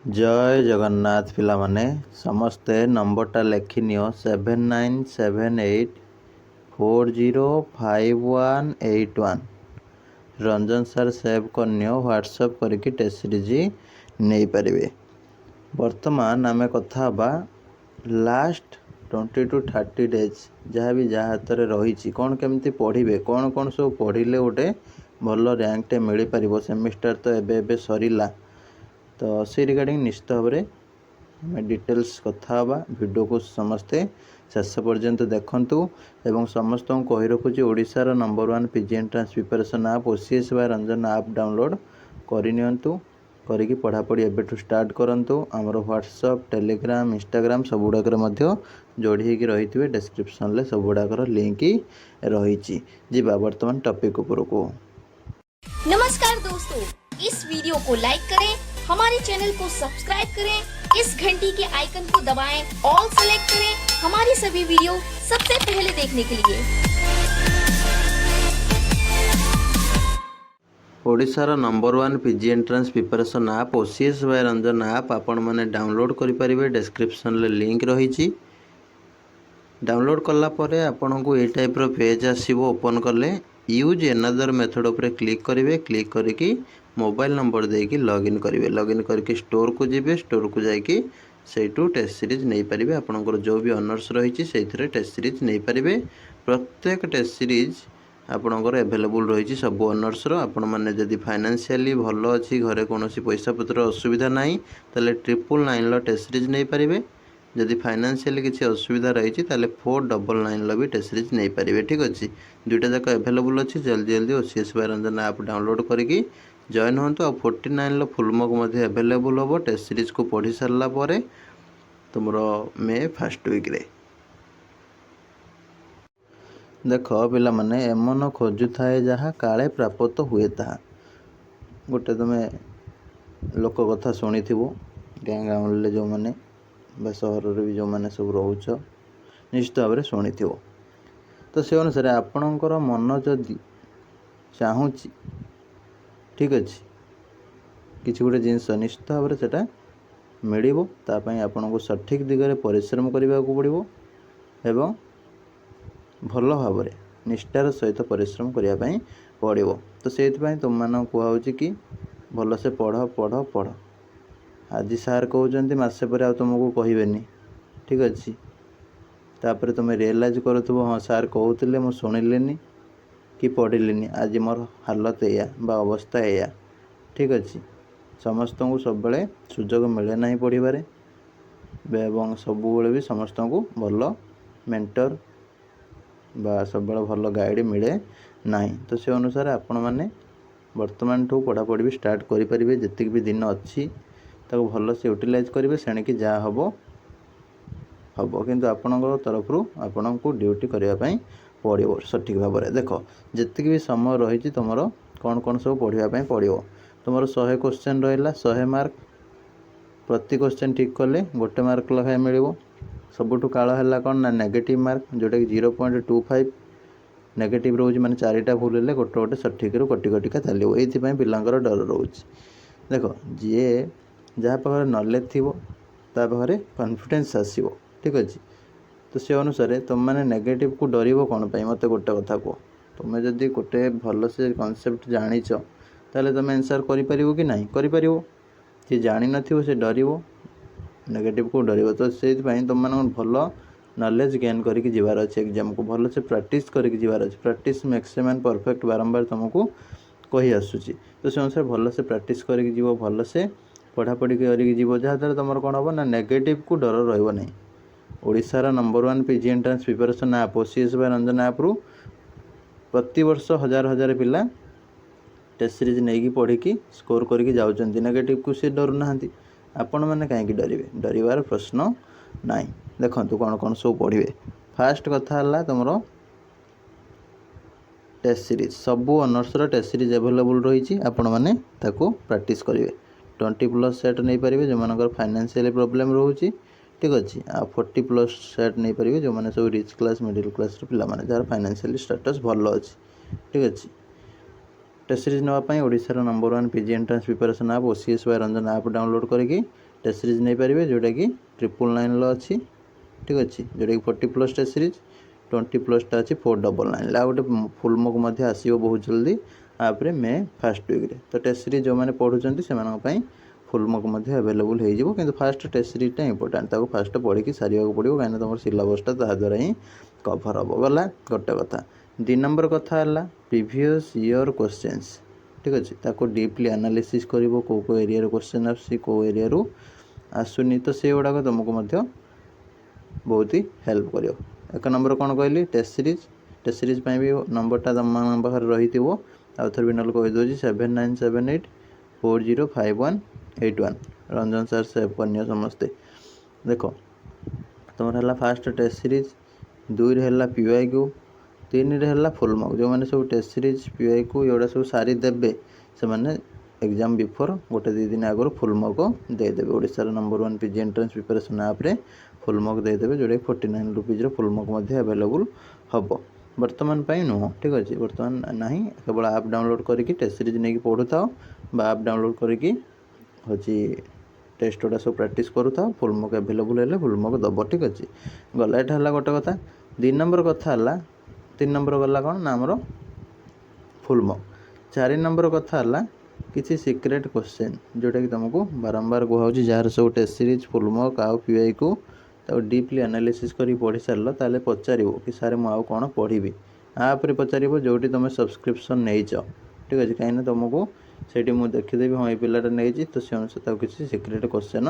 जय जगन्नाथ पिला माने समस्ते नंबरटा लेखि नियो 7978405181 रंजन सर सेव करनियो व्हाट्सएप करके टेस्ट सीरीज नहीं पारे। वर्तमान आम कथा लास्ट 20 to 30 डेज जहाँ भी जहाँ हाथ में रही कौन केमती पढ़े कौन कौन सब पढ़ले गोटे भल रैंकटे मिल पार सेमिस्टर तो एबे सरीला तो से रिगार्डिंग निश्चित भाव में डिटेल्स कथा वीडियो को समस्ते शेष पर्यंत देखंतु एवं समस्त कही रखुची ओडिशार number 1 PG entrance preparation app OCS by Ranjan app download करनियंतु करिकी पढ़ापढ़ी एबेठु स्टार्ट करंतु। आमर व्हाट्सएप टेलीग्राम इंस्टाग्राम सब गुड़ाक जोड़ी रही डिस्क्रिप्शन ले सब गुड़ाकर लिंक रही। जीवा वर्तमान टॉपिक उपरको। नमस्कार दोस्तों, इस वीडियो को लाइक करें, हमारे चैनल को सब्सक्राइब करें, इस घंटी के आइकन को दबाएं, ऑल सेलेक्ट करें हमारी सभी वीडियो सबसे पहले देखने के लिए। ओडिशार number 1 PG entrance preparation app OCS by Ranjan app आपण माने डाउनलोड करि परिबे। डिस्क्रिप्शन ले लिंक रही। डाउनलोड कला परे आपन को ए टाइप रो पेज आसीबो। ओपन करले यूज एनदर मेथड ऊपर क्लिक करेंगे। क्लिक करके मोबाइल नंबर देके लॉगिन करेंगे। लॉगिन करके स्टोर को जीवे। स्टोर को जाकि सेठू टेस्ट सीरीज नहीं पारे। आपंकर जो भी ऑनर्स रही से टेस्ट सीरीज नहीं पारे। प्रत्येक टेस्ट सीरीज आपंकर एभेलेबल रही सब ऑनर्स आपण मैंने जदि फाइनेंशियली भल अच्छी घरे कौन पैसा पत्र असुविधा ना ताले 999 टेस्ट सीरीज नहीं पारे। जदि फाइनेंशियली किसी असुविधा रही 499 भी टेस्ट सीरीज नहीं पारे। ठीक अच्छे दुईटा जाक एभेलेबल अच्छी। जल्दी जल्दी OCS by Ranjan app download करके जॉइन हूँ। आ 49 फुलमक एभेलेबल हम टेस्ट सीरीज को पढ़ी सारा पर तुम मे फर्स्ट वीक रे। देख पिला माने एमन खोजु थाए जहाँ काले प्राप्त हुए ताहा गोटे तुम लोक कथा शुणी थो गाँ गाँव जो मैंने सहर भी जो मैंने सब रोच निश्चित भाव में शुणी थो। तो से अनुसार आपणकर मन जदि चाहूँगी ठीक अच्छे किसी गोटे जिनस निश्चित भाव में से मिल आपन को सठिक दिगरे परिश्रम करने को पड़ो एवं भल भाव निष्ठार सहित परिश्रम करने पड़ो। तो से तुम मान कहुच्च कि भल से पढ़ पढ़ पढ़। आज सार कहते मसे पर तुमको कहबेनी ठीक अच्छे तापर तुम रियलाइज करूँ हाँ सार कहते मुझे शुणिलेनी कि पढ़िलेनी आज मोर हालत या अवस्था या ठीक अच्छे। समस्त को सब बेले सुजोग मिले ना पढ़ारे एवं सब भी समस्त को भल मेंटर बा सब भल गाइड मिले ना। तो से अनुसार आपण मैंने वर्तमान ठू पढ़ापढ़ी भी स्टार्ट करेंगे। जितकी भी दिन अच्छी ताको भल से यूटिलाइज करेंगे सेणिकी जहाँ हम हम किंतु आपणकर तरफ आपण को ड्यूटी करने पड़ो सठिक भाव में। देख जितकी भी समय रही तुम कौन कौन सब पढ़ाई पड़ो। तुम 100 क्वेश्चन रहा 100 मार्क प्रति क्वेश्चन ठीक कले 1 मार्क लखाए मिल। सबुठू काल है कौन ना नेगेटिव मार्क जोटा कि 0.25 नेगेटिव रोज माने 4टा भूल है गोटे गोटे सठिक कटि कटिका चलो। ये पिलांकर डर रोच। देख जी जहाँ पाखे नॉलेज थी पाखे कॉन्फिडेंस आसो ठीक अच्छे। तो से अनुसार तुम मैंने नेगेटिव को डर कौन पाई मत गोटे कथा कह। तुम्हें जदि गोटे भल से कनसेप्ट जाच ताले तुम आंसर करिपारिबो कि नहीं करिपारिबो। जे जानि नथिबो से डरिवो नेगेटिव को डरिवो। तो से तुम मान भल नॉलेज गेन करके जीवार अच्छे एग्जाम को भल से प्रैक्टिस करके जीवार अच्छे। प्रैक्टिस मैक्सिमम एंड परफेक्ट बारंबार तुमको कही आसूची। तो से अनुसार भल से प्रैक्टिस करके जीव भल से पढ़ापढ़ी करके जीव जहाँद्वारा तुम कौन हम ना नेगेटिव को डर रहिबो नहीं। ओडिशार number 1 PG entrance preparation app OCS by Ranjan app रु प्रति वर्ष हजार हजार पिला टेस्ट सीरीज नहीं पढ़ी स्कोर करके जाऊँच। नेगेटिव को सी डर ना आपण मैंने कहीं डरे डरबार प्रश्न ना। देखो कौन कौन सब पढ़े। फास्ट कथा है तुम टेस्ट सीरीज सबू ऑनर्स टेस्ट सीरीज एभेलेबल रही आपण मैंने प्रैक्टिस करेंगे। 20+ सेट नहीं पारे जो मान फाइनेंशियल प्रॉब्लम रोचे ठीक अच्छे। आ 40+ सेट नहीं पारे जो मैंने सब रिच क्लास मिडिल क्लास पाने जार फाइनेंशियल स्टेटस भल अच्छे ठीक अच्छे। टेस्ट सीरीज नापी ओडिशार number 1 PG entrance preparation app OCS by Ranjan app download करके टेस्ट सीरीज नहीं पारे जोटा कि 999 अच्छी ठीक अच्छे जोटा कि 40+ टेस्ट सीरीज 20+ अच्छी 499 गोटे फुल मक आसो बहुत जल्दी आपरे मे फर्स्ट वीक तो टेस्ट सीरीज जो मैंने पढ़ुंट से फुल मक अवेलेबल हो कि फास्ट टेस्ट सीरीजटा इंपोर्टेंट फास्ट पढ़ी सारे पड़ो कहीं तुम सिलेबसटा द्वारा ही कभर हम गला गोटे कथा 2 नंबर कथा है प्रीवियस ईयर क्वेश्चंस ठीक अच्छे ताको डीपली एनालिसिस करिवो को एरिया रो क्वेश्चन आसी को एरिया रो आसुनी तो से गुड़ाक तुमको बहुत ही हेल्प करियो 1 नंबर कौन कहली टेस्ट सीरीज भी नंबरटा तुम पाखे रही आउ थर भी ना कहीदे 7978405181 रंजन सर सेव करनी समस्ते देख तुम है फास्ट टेस्ट सीरीज 2 रे PYQ 3 रे फुल मक जो मैंने सब टेस्ट सीरीज PYQ एगुड़ा सब सारी देवे से मैंने एग्जाम बिफोर गोटे 2 दिन आगु फुल मक देदेवे ओडिशार नंबर 1 PG एंट्रेंस प्रिपरेशन आप्रे फुल मक देदेवे जोटा 49 रुपीज फुल मक अवेलेबल हम बर्तमान नुह ठीक अच्छे बर्तमान ना केवल आप डाउनलोड करके टेस्ट सीरीज नहीं पढ़ु था आप डाउनलोड करके हूँ टेस्ट गुड़ा सब प्रैक्टिस करू था फुल मक अवेलेबल है फुल मक दब ठीक अच्छे गला यहाँ है गोटे कथा 2 नंबर कथा है 3 नंबर गला कौन ना आमर फुल मक 4 नंबर कथा है किसी सिक्रेट क्वेश्चन जोटा कि तुमको बारंबार कहूँ जार सब टेस्ट सीरीज फुल मक आउ PYQ तो डीपली एनालिसिस करी पढ़ी सारे ताले पचार कि सारे मुझे कौन पढ़ी आपरे पचार जो तुम सब्सक्रिप्शन नहीं ठीक अच्छे कहीं तुमको से मुझे देखीदेवी हाँ ये पिलाटा नहीं तो से अनुसार किसी सिक्रेट क्वेश्चन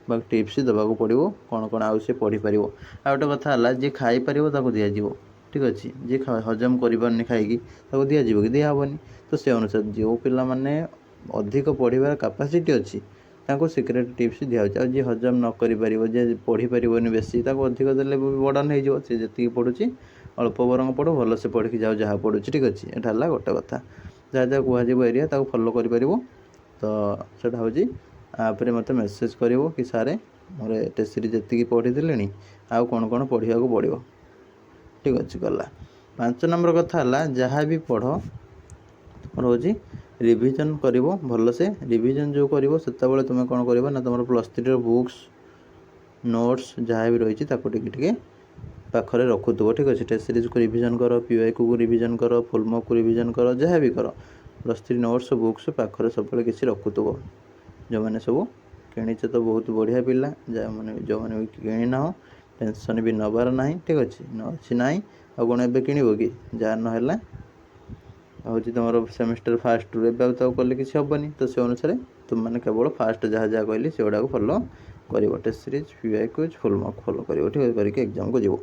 बा टिप्स देवाक पड़ो कौन कौन आउ सी पढ़ी पार आ गोटे कथा है जी खाई पार दिज्व ठीक अच्छे जी हजम कर खाई दिज्व कि दिहबनी तो से अनुसार जो पिला माने अधिक पढ़ार कैपेसिटी अच्छी सिक्रेट टिप्स दिखाई जी हजम न कर पढ़ी पारन बेसी अधिक देले बर्डन हो जी पढ़ुची अल्प बरंग पढ़ो भल से पढ़ की जाओ जहाँ पढ़ुची ठीक अच्छे यहाँ है गोटे कथा जहाँ जहाँ कहु एरिया फॉलो कर तो सेटा हूँ आपरे मत मेसेज करो कि सारे मोर टेस्ट सीरीज जी पढ़ी देले आउ कौन कौन पढ़ा पड़ो ठीक अच्छे गला 5 नंबर कथा है जहाँ भी पढ़ तुम हूँ रिविजन कर भल से रिविजन जो कर से तुम कौन कर तुम +3 बुक्स नोट्स जहाँ भी रही टे पाखरे रखुव ठीक अच्छे टेस्ट सीरीज को रिविजन कर PYQ को रिविजन कर फुल मक को रिविजन कर जहाँ भी कर +3 नोट्स बुक्स पाखरे सब किसी रखुव जो मैंने सब किणीच तो बहुत बढ़िया पिला जो मैंने भी किणी ना टेंशन भी नबार ना ठीक अच्छे न अच्छी ना आ कौन ए किणव कि जहाँ ना हूँ तुम सेमेस्टर फास्ट तो कले किसी हेनी तो से अनुसार तुमने केवल फास्ट जहाँ जहाँ कहली से गुड़ा फॉलो कर टेस्ट सीरीज PYQ फुल मक फॉलो कर ठीक करके एग्जाम को जीव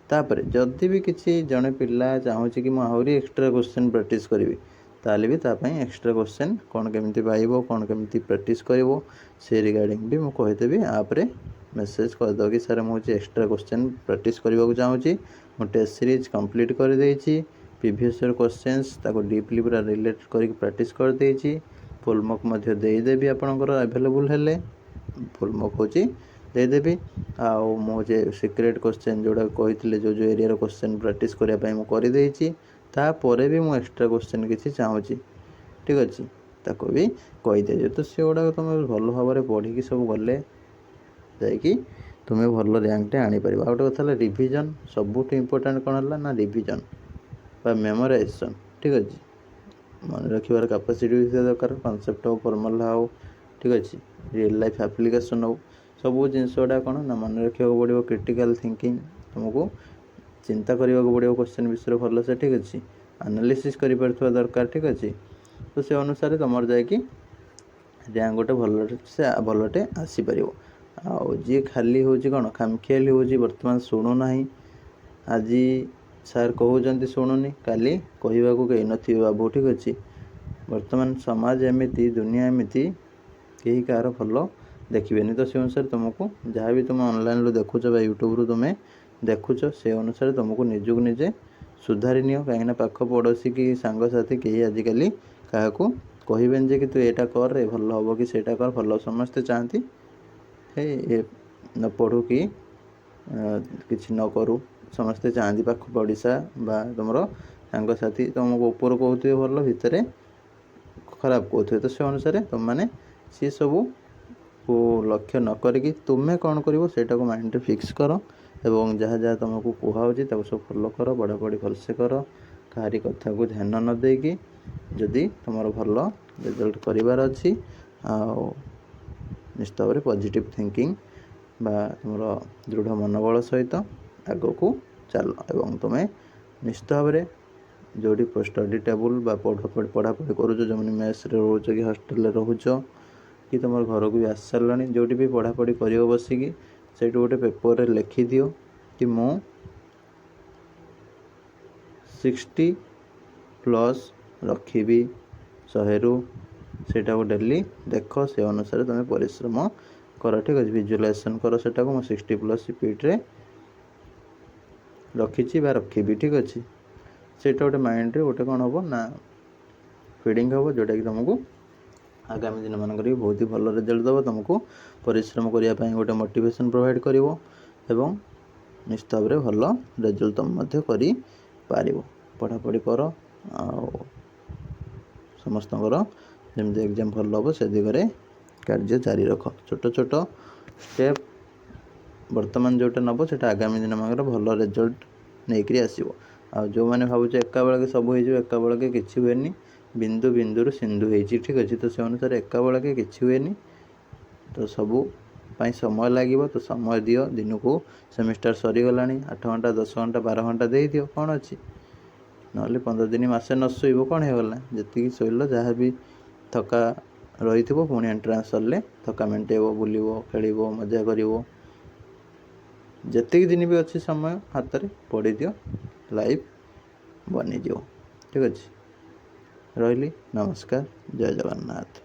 तापर जदि भी किसी जड़े पिला चाहूँगी कि मुझे एक्सट्रा क्वेश्चन प्रैक्टिस करी ताले भी तापाई एक्सट्रा क्वेश्चन कौन केमिति पाइबो कौन केमिति प्रैक्टिस करिवो से रिगार्डिंग भी मुझे कहीदेवी आपरे मेसेज करदे कि सर मुझे एक्सट्रा क्वेश्चन प्रैक्टिस करने को चाहूँगी मु टेस्ट सीरीज कंप्लीट कर देछि प्रीवियस ईयर क्वेश्चंस ताको डीपली पूरा रिलेट करके प्रैक्टिस कर देछि फुल मक मध्य देदेवी आपनकर अवेलेबल हेले फुल मक होची देदेवी आउ मुझे सिक्रेट क्वेश्चन जोड़ा कही जो जो एरिया क्वेश्चन प्रैक्टिस करने कर देछि तापर भी मुझे एक्सट्रा क्वेश्चन किसी चाहूँगी ठीक अच्छे ताको भी कहीदे तो से गुड़ा तुम भल भाव में पढ़ी सब गले जाकि तुम्हें भल रैंकटे आनीपर आ गोटे कथा रिविजन सबुठ इम्पोर्टाट कौन है ना रिविजन बा मेमोराइजेशन ठीक अच्छे मन रखार कैपेसिटी दरकार कॉन्सेप्ट हो फॉर्मूला हो ठीक अच्छे रियल लाइफ एप्लिकेशन हो सब जिनस गुड़ा कौन ना मन रखा पड़ो क्रिटिकल थिंकिंग तुमको चिंता करने को पड़ो क्वेश्चन विषय भल से ठीक अच्छे एनालिसिस कर दरकार ठीक अच्छे तो से अनुसार तुम जाकि रैंक गोटे भलटे आसीपर आउ जी खाली हूँ कौन खामखियाली हूँ बर्तमान शुणुना आज सार कहते शुणुनी काली कहवाक कहीं नथिबे बाबू ठीक अच्छे बर्तमान समाज एमती दुनिया एमती कहीं कार भल देखिए तो से अनुसार तुमको जहाँ भी तुम ऑनलाइन देखुच यूट्यूब रू तुम देखुच से अनुसार तुमको निजुक निजे सुधारी नियो कहीं पाख पड़ोसी कि सांगसाथी कहीं आजिकल क्या कहबेन जे कि तू एटा कर भल हम कि सेटा कर भल समस्ते चाहती न पढ़ू कि किसी न करू समस्ते चाहती पाख पड़ोसा बा तुम सांगसाथी तुमको ऊपर कहते भल भितर खराब कहते तो से अनुसार तुम मैंने सी सब को लक्ष्य न करिकी तुमे कौन करिवो सेटाको माइंड रे फिक्स करो एवं जहाँ जहाँ तुमको कुहाउची ताको सब फॉलो करो पढ़ापढ़ी भलसे करो काहारी कथा को ध्यान न देकी जदि तुमर भल रिजल्ट करिवार अछि निश्चित भाव पॉजिटिव थिंकिंग बा तुमर दृढ़ मनोबल सहित आग को चल एवं तुम्हें निश्चित भाव जोटी स्टडी टेबुल बा पढ़ापढ़ी करुच जो मेस रे रोच कि हॉस्टल रोच कि तुम घर को भी आसी सारे जोटी भी पढ़ापढ़ी कर बसिकी से गोटे पेपर रे लिखि दियो कि मु 60+ रखी 100 रु सेटा को डेली देख से अनुसार तुम परिश्रम कर ठीक अच्छे विजुअलाइजेशन कर सेटा को 60+ स्पीड रे रखी रखी ठीक अच्छे सेटा गोटे माइंड रे गोटे कौन हम ना फीडिंग हम जोटा कि तुमको आगामी दिन मानक बहुत ही भल रिजल्ट दब तुमको परिश्रम करने गोटे मोटिवेशन प्रोवाइड कर एवं निश्चित भाव भल रिजल्ट तुम कर पढ़ापढ़ी कर समस्त जमी एग्जाम भल हम से दिगरे कार्य जारी रख छोट छोट स्टेप वर्तमान जोटा नब से आगामी दिन मानक भल रिजल्ट नहीं आसो आ जो मैंने भावुचे एका बेलके सब हो एका बेलके किसी हुए बिंदु बिंदु सिंधु होती ठीक अच्छे तो से अनुसार एका बेलके किसी हुए तो सबू समय लगे तो समय दियो दिन को सेमिस्टर सरीगला 8 घंटा 10 घंटा 12 घंटा दे दियो कौन अच्छी ना 15 दिन मसे न शोब कौन होगला जी शोल जहाँ भी थका रही पुणी एंट्रांस सरले थका मेटेब बुल खेल मजा कर जी दिन भी अच्छी समय हाथ में पढ़ी दियो लाइफ बनीज ठीक अच्छे रही नमस्कार जय जगन्नाथ।